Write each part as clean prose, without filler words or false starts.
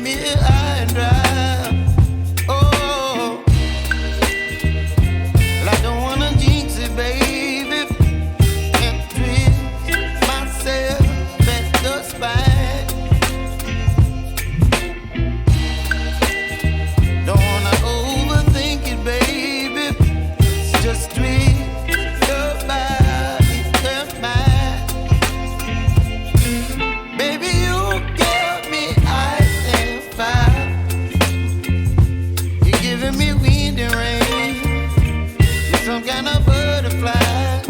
me high and dry. Oh, well, I don't wanna jinx it, baby, and twist myself at the spine. Don't wanna overthink it, baby. It's just twist your body and mine. Baby, you give me ice and fire. You're giving me wind and rain. You're some kind of butterfly.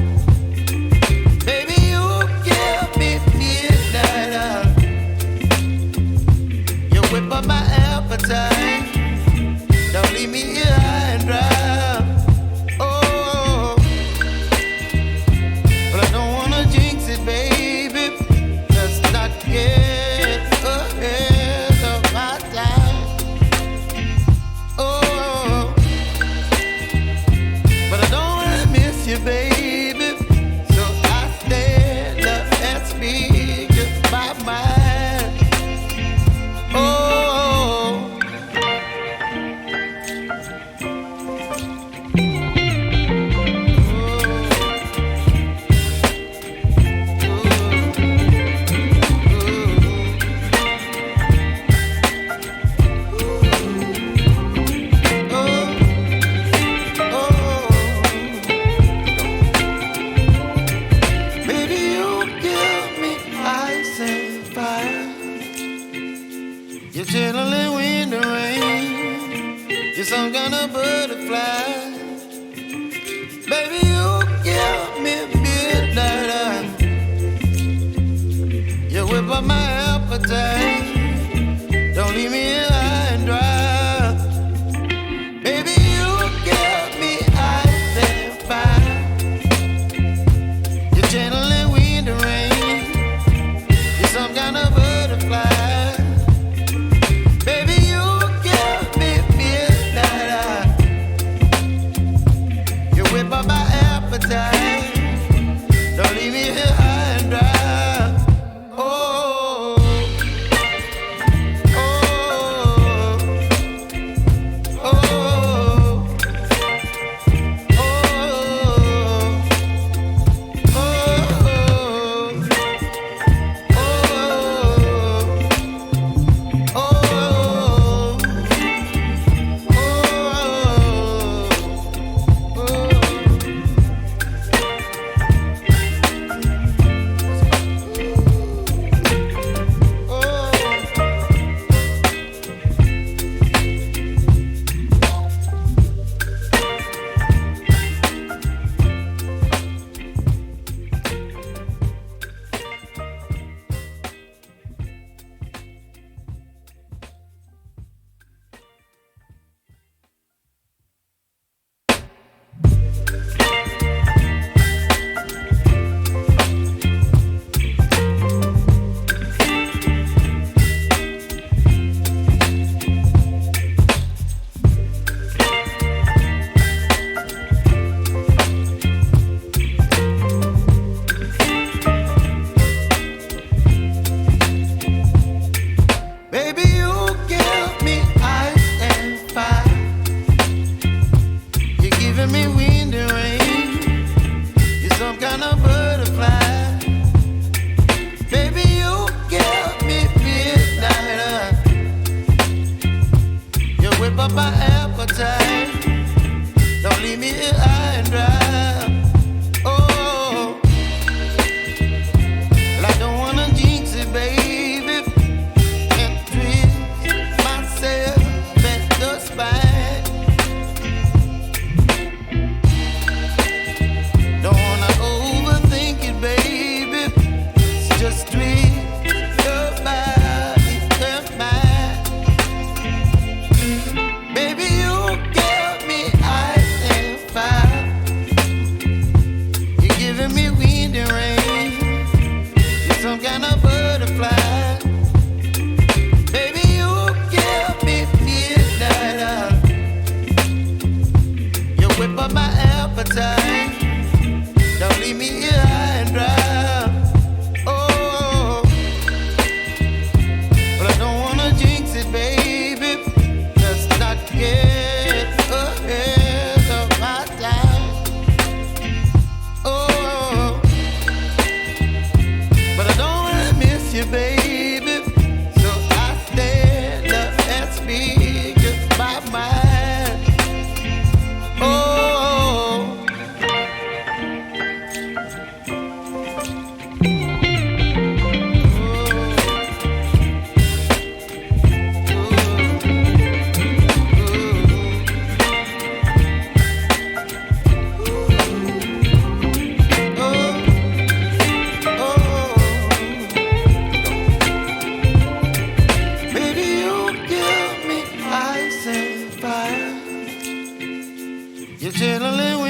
Baby, you give me midnight. You whip up my appetite. Don't leave me here high and dry. Oh, but I don't wanna jinx it, baby. Let's not get ahead of my time. Oh, but I don't wanna miss you, baby. So I stand up and speak just my mind. Oh. You're chilling wind and rain. You're some kind of butterfly. Baby, you give me midnight. You whip up my appetite. Don't leave me here high and dry. Baby, you give me ice and fire. You're channeling wind and rain. You're some kind of butterfly. Don't leave me here high and dry. Oh, oh, oh, oh, You're chilling